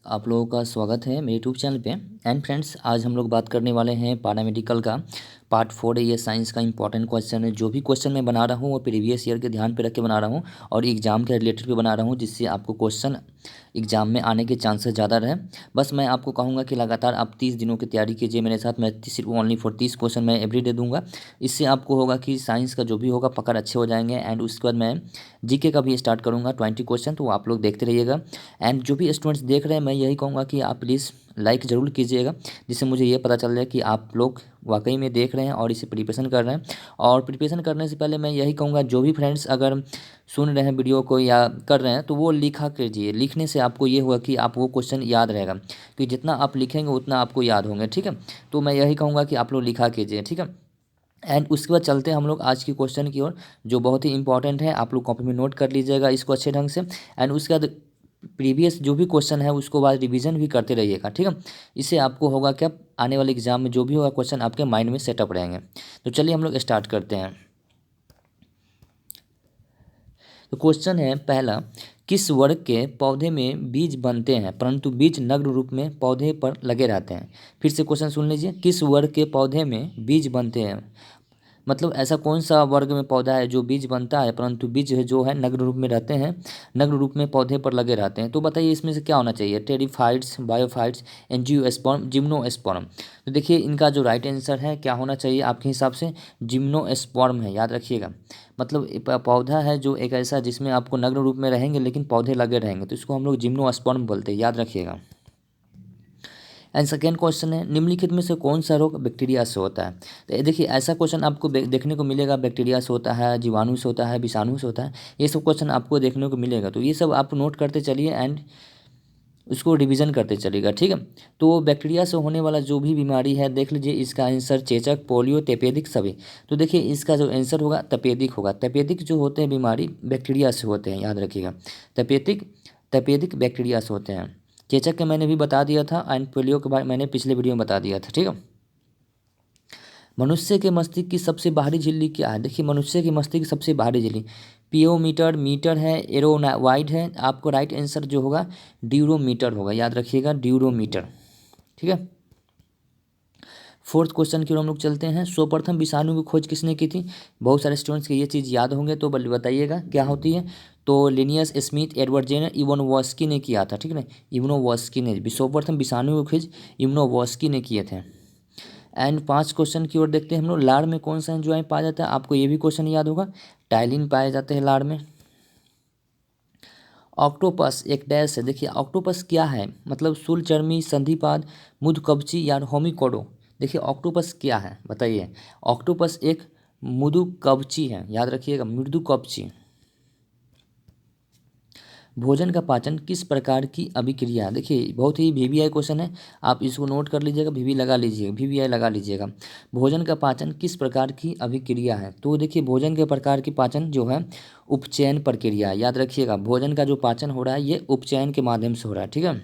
आप लोगों का स्वागत है मेरे यूट्यूब चैनल पे। एंड फ्रेंड्स, आज हम लोग बात करने वाले हैं पैरामेडिकल का पार्ट 4 है। ये साइंस का इंपॉर्टेंट क्वेश्चन है। जो भी क्वेश्चन मैं बना रहा हूँ वो प्रीवियस ईयर के ध्यान पे रख के बना रहा हूँ और एग्जाम के रिलेटेड पे बना रहा हूँ, जिससे आपको क्वेश्चन एग्जाम में आने के चांसेस ज़्यादा रहे। बस मैं आपको कहूँगा कि लगातार आप 30 दिनों की तैयारी कीजिए मेरे साथ। मैं सिर्फ ओनली फॉर 30 क्वेश्चन मैं एवरीडे दूंगा। इससे आपको होगा कि साइंस का जो भी होगा पकड़ अच्छे हो जाएंगे। एंड उसके बाद मैं जीके का भी स्टार्ट करूँगा 20 क्वेश्चन, तो आप लोग देखते रहिएगा। एंड जो भी स्टूडेंट्स देख रहे हैं, मैं यही कहूँगा कि आप प्लीज़ लाइक ज़रूर कीजिएगा, जिससे मुझे ये पता चल जाए कि आप लोग वाकई में देख रहे हैं और इसे प्रिपरेशन कर रहे हैं। और प्रिपरेशन करने से पहले मैं यही कहूँगा, जो भी फ्रेंड्स अगर सुन रहे हैं वीडियो को या कर रहे हैं, तो वो लिखा कीजिए। लिखने से आपको ये होगा कि आप वो क्वेश्चन याद रहेगा, क्योंकि जितना आप लिखेंगे उतना आपको याद होंगे। ठीक है, तो मैं यही कहूँगा कि आप लोग लिखा कीजिए। ठीक है, एंड उसके बाद चलते हैं हम लोग आज की क्वेश्चन की ओर, जो बहुत ही इंपॉर्टेंट है। आप लोग कॉपी में नोट कर लीजिएगा इसको अच्छे ढंग से। एंड उसके बाद प्रीवियस जो भी क्वेश्चन है उसको बाद रिवीजन भी करते रहिएगा। ठीक है, इससे आपको होगा क्या, आने वाले एग्जाम में जो भी होगा क्वेश्चन आपके माइंड में सेटअप रहेंगे। तो चलिए हम लोग स्टार्ट करते हैं। तो क्वेश्चन है पहला, किस वर्ग के पौधे में बीज बनते हैं परंतु बीज नग्न रूप में पौधे पर लगे रहते हैं। फिर से क्वेश्चन सुन लीजिए, किस वर्ग के पौधे में बीज बनते हैं, मतलब ऐसा कौन सा वर्ग में पौधा है जो बीज बनता है परंतु बीज जो है नग्न रूप में रहते हैं, नग्न रूप में पौधे पर लगे रहते हैं। तो बताइए इसमें से क्या होना चाहिए, टेरिफाइट्स, बायोफाइट्स, एंजियोस्पर्म, जिम्नोस्पर्म। तो देखिए इनका जो राइट आंसर है क्या होना चाहिए आपके हिसाब से, जिम्नोस्पर्म है। याद रखिएगा, मतलब पौधा है जो एक ऐसा जिसमें आपको नग्न रूप में रहेंगे लेकिन पौधे लगे रहेंगे, तो इसको हम लोग जिम्नोस्पर्म बोलते हैं। याद रखिएगा। एंड सेकेंड क्वेश्चन है, निम्नलिखित में से कौन सा रोग बैक्टीरिया से होता है। तो ये देखिए ऐसा क्वेश्चन आपको देखने को मिलेगा, बैक्टीरिया से होता है, जीवाणु से होता है, विषाणु से होता है, ये सब क्वेश्चन आपको देखने को मिलेगा। तो ये सब आप नोट करते चलिए एंड उसको रिवीजन करते चलिएगा। ठीक है, तो बैक्टीरिया से होने वाला जो भी बीमारी है, देख लीजिए इसका आंसर चेचक, पोलियो, तपेदिक सभी। तो देखिए इसका जो आंसर होगा तपेदिक होगा। तपेदिक जो होते हैं बीमारी बैक्टीरिया से होते हैं, याद रखिएगा। तपेदिक तपेदिक बैक्टीरिया से होते हैं। चेचक के मैंने भी बता दिया था एंड पोलियो के बारे में मैंने पिछले वीडियो में बता दिया था। ठीक है, मनुष्य के मस्तिष्क की सबसे बाहरी झिल्ली क्या है। देखिए मनुष्य के मस्तिष्क की सबसे बाहरी झिल्ली पियोमीटर, मीटर है, एरोवाइड है। आपको राइट आंसर जो होगा ड्यूरोमीटर होगा। याद रखिएगा, ड्यूरोमीटर। ठीक है, फोर्थ क्वेश्चन की ओर हम लोग चलते हैं। सर्वप्रथम विषाणु की खोज किसने की थी। बहुत सारे स्टूडेंट्स के ये चीज़ याद होंगे, तो बताइएगा क्या होती है। तो Linnaeus Smith, Edward Jenner, Ivanovsky ने किया था। ठीक है ना, इवानोव्स्की ने सर्वप्रथम विषाणु की खोज इवानोव्स्की ने किए थे। एंड 5 क्वेश्चन की ओर देखते हैं हम लोग। लार में कौन सा एंजाइम पाया जाता है, आपको ये भी क्वेश्चन याद होगा, टाइलिन पाए जाते हैं लार में। ऑक्टोपस एक डैश है। देखिए ऑक्टोपस क्या है, मतलब शूलचर्मी, संधिपाद, मुदकवची या होमिकोडो। देखिए ऑक्टोपस क्या है बताइए। ऑक्टोपस एक मृदुकवची है। याद रखिएगा, मृदुकवची। भोजन का पाचन किस प्रकार की अभिक्रिया। देखिए बहुत ही वीवीआई क्वेश्चन है, आप इसको नोट कर लीजिएगा, वीवी लगा लीजिएगा, वीवीआई लगा लीजिएगा। भोजन का पाचन किस प्रकार की अभिक्रिया है। तो देखिए भोजन के प्रकार की पाचन जो है उपचयन प्रक्रिया। याद रखिएगा, भोजन का जो पाचन हो रहा है ये उपचयन के माध्यम से हो रहा है। ठीक है,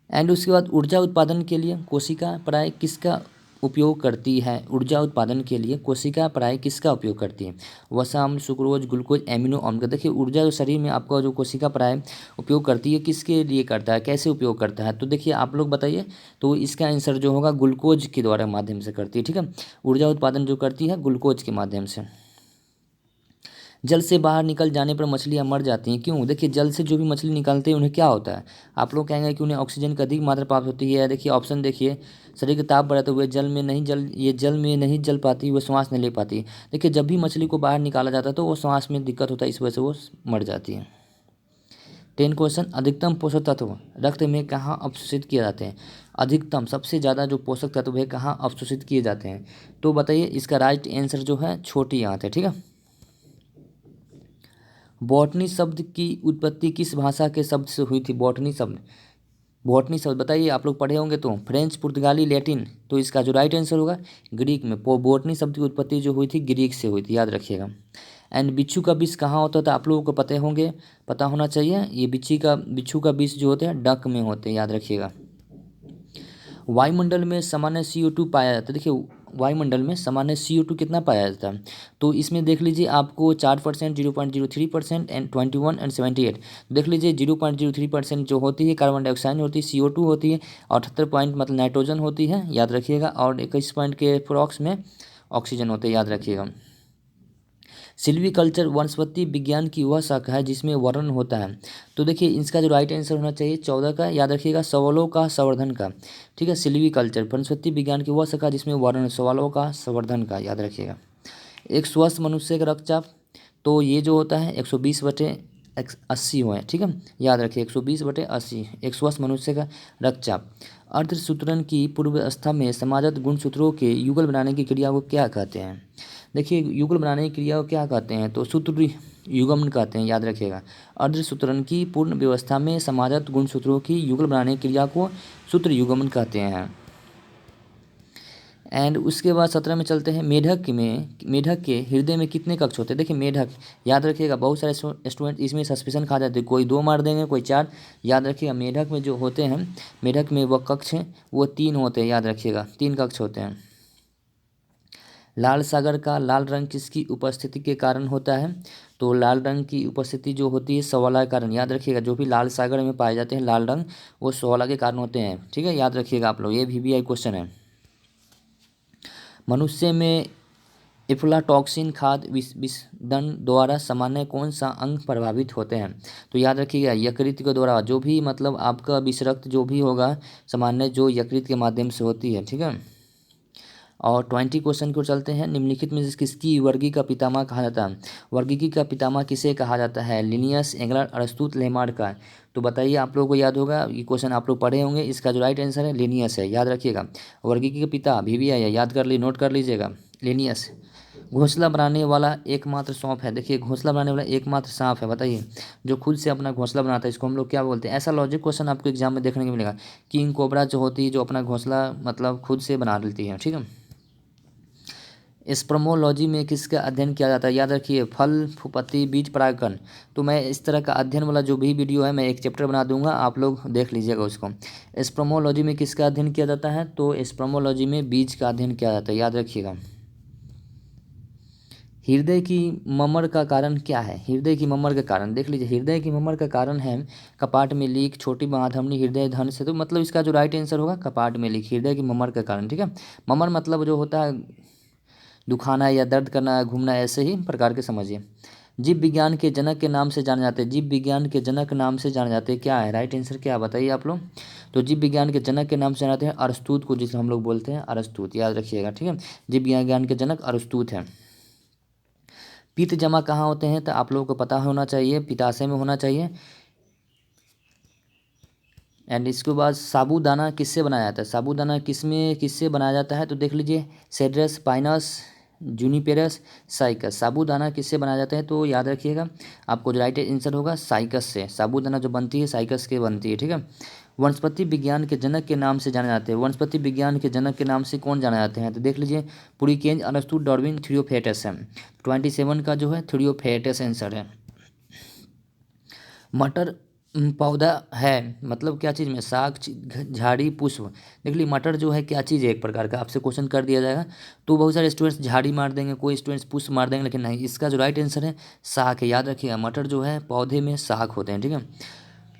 एंड उसके बाद ऊर्जा उत्पादन के लिए कोशिका प्राय किसका उपयोग करती है। ऊर्जा उत्पादन के लिए कोशिका प्राय किसका उपयोग करती है। वसा अम्ल, सुक्रोज, ग्लूकोज, एमिनो अम्ल। देखिए ऊर्जा जो शरीर में आपका जो कोशिका प्राय उपयोग करती है किसके लिए करता है, कैसे उपयोग करता है। तो देखिए आप लोग बताइए, तो इसका आंसर जो होगा ग्लूकोज के द्वारा माध्यम से करती है। ठीक है, ऊर्जा उत्पादन जो करती है ग्लूकोज के माध्यम से। जल से बाहर निकल जाने पर मछलियाँ मर जाती हैं, क्यों। देखिए जल से जो भी मछली निकलते हैं उन्हें क्या होता है, आप लोग कहेंगे कि उन्हें ऑक्सीजन की अधिक मात्रा प्राप्त होती है। देखिए ऑप्शन देखिए, शरीर के ताप बढ़ाते हुए जल में नहीं जल पाती, वह श्वास नहीं ले पाती। देखिए जब भी मछली को बाहर निकाला जाता है तो वो श्वास में दिक्कत होता है, इस वजह से वो मर जाती है। 10 क्वेश्चन, अधिकतम पोषक तत्व रक्त में कहाँ अवशोषित किए जाते हैं। अधिकतम सबसे ज़्यादा जो पोषक तत्व है कहाँ अवशोषित किए जाते हैं। तो बताइए इसका राइट आंसर जो है छोटी आंत है। ठीक है, बॉटनी शब्द की उत्पत्ति किस भाषा के शब्द से हुई थी। बॉटनी शब्द बताइए, आप लोग पढ़े होंगे तो, फ्रेंच, पुर्तगाली, लैटिन। तो इसका जो राइट आंसर होगा ग्रीक में। बॉटनी शब्द की उत्पत्ति जो हुई थी ग्रीक से हुई थी। याद रखिएगा। एंड बिच्छू का विष कहाँ होता था, आप लोगों को पता होंगे, पता होना चाहिए। ये बिच्छू का विष जो होते हैं डक में होते हैं। याद रखिएगा। वायुमंडल में सामान्य CO2 पाया जाता है। देखिए वायुमंडल में सामान्य CO2 कितना पाया जाता है? तो इसमें देख लीजिए आपको 4%, 0.03% एंड 21 एंड 78। देख लीजिए 0.03% जो होती है कार्बन डाइऑक्साइड होती है, CO2 होती है, 78 पॉइंट मतलब नाइट्रोजन होती है, याद रखिएगा, और 21 पॉइंट के अप्रॉक्स में ऑक्सीजन होते हैं, याद रखिएगा। सिल्वीकल्चर वनस्पति विज्ञान की वह शाखा है जिसमें वर्णन होता है। तो देखिए इसका जो राइट आंसर होना चाहिए 14 का, याद रखिएगा, सवालों का संवर्धन का। ठीक है, सिल्वीकल्चर वनस्पति विज्ञान की वह शाखा जिसमें वर्णन सवालों का संवर्धन का, याद रखिएगा। एक स्वस्थ मनुष्य का रक्तचाप, तो ये जो होता है 120/80 हुआ है। ठीक है, याद रखिए 120/80 एक स्वस्थ मनुष्य का रक्तचाप। अर्धसूत्रण की पूर्वावस्था में समाजत गुणसूत्रों के युगल बनाने की क्रिया को क्या कहते हैं? देखिए युगल बनाने की क्रिया को क्या कहते हैं? तो सूत्र युगमन कहते हैं, याद रखिएगा। अर्धसूत्रण की पूर्ण व्यवस्था में समाजत गुणसूत्रों की युगल बनाने की क्रिया को सूत्र युगमन कहते हैं। एंड उसके बाद 17 में चलते हैं। मेढक के हृदय में कितने कक्ष होते हैं? देखिए मेढक, याद रखिएगा, बहुत सारे स्टूडेंट इसमें सस्पेंशन खा जाते हैं, कोई 2 मार देंगे, कोई 4। याद रखिएगा मेढक में जो होते हैं, मेढक में वह कक्ष हैं वो 3 होते हैं, याद रखिएगा, 3 कक्ष होते हैं। लाल सागर का लाल रंग किसकी उपस्थिति के कारण होता है? तो लाल रंग की उपस्थिति जो होती है सवाला के कारण, याद रखिएगा, जो भी लाल सागर में पाए जाते हैं लाल रंग वो सवाला के कारण होते हैं। ठीक है, याद रखिएगा आप लोग, ये VVI क्वेश्चन है। मनुष्य में एफ्लाटॉक्सिन खाद्य विसर्जन द्वारा सामान्य कौन सा अंग प्रभावित होते हैं? तो याद रखिएगा यकृत के द्वारा, जो भी मतलब आपका विषरक्त जो भी होगा सामान्य जो यकृत के माध्यम से होती है। ठीक है, और 20 क्वेश्चन को चलते हैं। निम्नलिखित में से किसकी वर्गीय का पितामह कहा जाता है? वर्गीय का पितामह किसे कहा जाता है? लिनियस, एंगलर, अरस्तुत, लेमार्क का। तो बताइए, आप लोगों को याद होगा, ये क्वेश्चन आप लोग पढ़े होंगे, इसका जो राइट आंसर है लिनियस है, याद रखिएगा। वर्गीय के पिता VVI है, याद कर ली, नोट कर लीजिएगा, लिनियस। घोंसला बनाने वाला एकमात्र सांप है, देखिए घोंसला बनाने वाला एकमात्र सांप है, बताइए, जो खुद से अपना घोंसला बनाता है, इसको हम लोग क्या बोलते हैं? ऐसा लॉजिक क्वेश्चन आपको एग्जाम में देखने को मिलेगा। किंग कोबरा जो होती है, जो अपना घोंसला मतलब खुद से बना लेती है। ठीक है, स्पर्मोलॉजी में किसका अध्ययन किया जाता है? याद रखिए फल, फुफुत्ती, बीज परागकण। तो मैं इस तरह का अध्ययन वाला जो भी वीडियो है मैं एक चैप्टर बना दूंगा, आप लोग देख लीजिएगा उसको। स्पर्मोलॉजी में किसका अध्ययन किया जाता है? तो स्पर्मोलॉजी में बीज का अध्ययन किया जाता है, याद रखिएगा। हृदय की ममर का कारण क्या है? हृदय की ममर का कारण देख लीजिए, हृदय की ममर का कारण है कपाट में लीक, छोटी महाधमनी, हृदय धन से। तो मतलब इसका जो राइट आंसर होगा कपाट में लीक, हृदय की ममर का कारण। ठीक है, ममर मतलब जो होता है दुखाना या दर्द करना, घूमना, ऐसे ही प्रकार के समझिए। जीव विज्ञान के जनक के नाम से जाने जाते हैं, जीव विज्ञान के जनक नाम से जाने जाते हैं, क्या है राइट आंसर? क्या बताइए आप लोग? तो जीव विज्ञान के जनक के नाम से जाने जाते हैं अरस्तुत को, जिसे हम लोग बोलते हैं अरस्तुत, याद रखिएगा। ठीक है, जीव विज्ञान के जनक अरस्तुत हैं। पित्त जमा कहाँ होते हैं? तो आप लोगों को पता होना चाहिए, पित्ताशय में होना चाहिए। एंड इसके बाद साबूदाना किससे बनाया जाता है? साबूदाना किससे बनाया जाता है? तो देख लीजिए सेड्रस, पाइनस, जूनिपेरस, साइकस। साबूदाना किससे बनाया जाता है? तो याद रखिएगा आपको जो राइट आंसर होगा साइकस से, साबूदाना जो बनती है साइकस के बनती है। ठीक है, वनस्पति विज्ञान के जनक के नाम से जाने जाते हैं, वनस्पति विज्ञान के जनक के नाम से कौन जाने जाते हैं? तो देख लीजिए पुरीकेंज, अरस्तु, डार्विन, थियोफ्रास्टस है। 27 का जो है थियोफ्रास्टस आंसर है। मटर पौधा है मतलब क्या चीज़ में? साग, झाड़ी, पुष्प। देख ली मटर जो है क्या चीज़ है, एक प्रकार का आपसे क्वेश्चन कर दिया जाएगा तो बहुत सारे स्टूडेंट्स झाड़ी मार देंगे, कोई स्टूडेंट्स पुष्प मार देंगे, लेकिन नहीं, इसका जो राइट आंसर है साग है, याद रखिएगा। मटर जो है पौधे में साग होते हैं। ठीक है,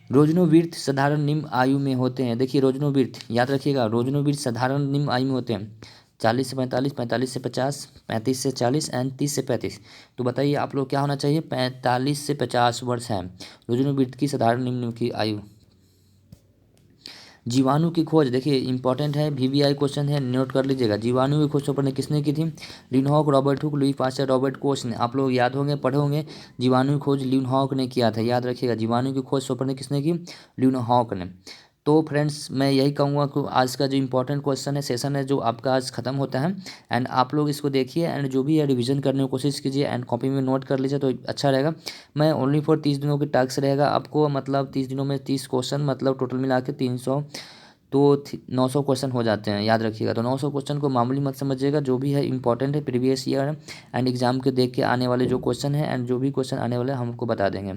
रोजनोवृत्त साधारण निम्न आयु में होते हैं, देखिए रोजनोवृत्त याद रखिएगा, रोजनोवृत्त साधारण निम्न आयु में होते हैं 40 से 45, 45 से 50, 35 से 40 एंड 30 से 35। तो बताइए आप लोग क्या होना चाहिए? 45 से 50 वर्ष है रोजनोवृत्त की साधारण निम्न की आयु। जीवाणु की खोज देखिए इंपॉर्टेंट है, VVI क्वेश्चन है, नोट कर लीजिएगा। जीवाणु की खोज सर्वप्रथम किसने की थी? Leeuwenhoek, Robert Hooke, Louis Pasteur, Robert Koch ने। आप लोग याद होंगे, पढ़े होंगे, जीवाणु की खोज लिनहॉक ने किया था, याद रखिएगा। जीवाणु की खोज सर्वप्रथम किसने की? लिनहॉक ने। तो फ्रेंड्स मैं यही कहूँगा कि आज का जो इंपॉर्टेंट क्वेश्चन है, सेशन है, जो आपका आज खत्म होता है, एंड आप लोग इसको देखिए एंड जो भी है रिवीजन करने की कोशिश कीजिए एंड कॉपी में नोट कर लीजिए तो अच्छा रहेगा। मैं ओनली फॉर 30 दिनों के टास्क रहेगा आपको, मतलब 30 दिनों में 30 क्वेश्चन, मतलब टोटल मिला के तो 900 क्वेश्चन हो जाते हैं, याद रखिएगा। तो 900 क्वेश्चन को मामूली मत समझिएगा, जो भी है इंपॉर्टेंट है, प्रीवियस ईयर है एंड एग्जाम के देख के आने वाले जो क्वेश्चन है एंड जो भी क्वेश्चन आने वाले हैं हम आपको बता देंगे।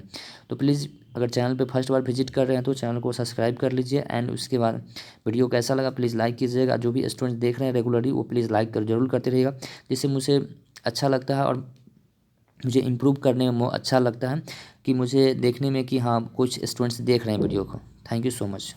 तो प्लीज़ अगर चैनल पे फर्स्ट बार विजिट कर रहे हैं तो चैनल को सब्सक्राइब कर लीजिए एंड उसके बाद वीडियो कैसा लगा प्लीज़ लाइक कीजिएगा। जो भी स्टूडेंट देख रहे हैं रेगुलरली वो प्लीज़ लाइक कर जरूर करते रहिएगा, जिससे मुझे अच्छा लगता है और मुझे इम्प्रूव करने में अच्छा लगता है कि मुझे देखने में कि हाँ कुछ स्टूडेंट्स देख रहे हैं वीडियो को। Thank you so much.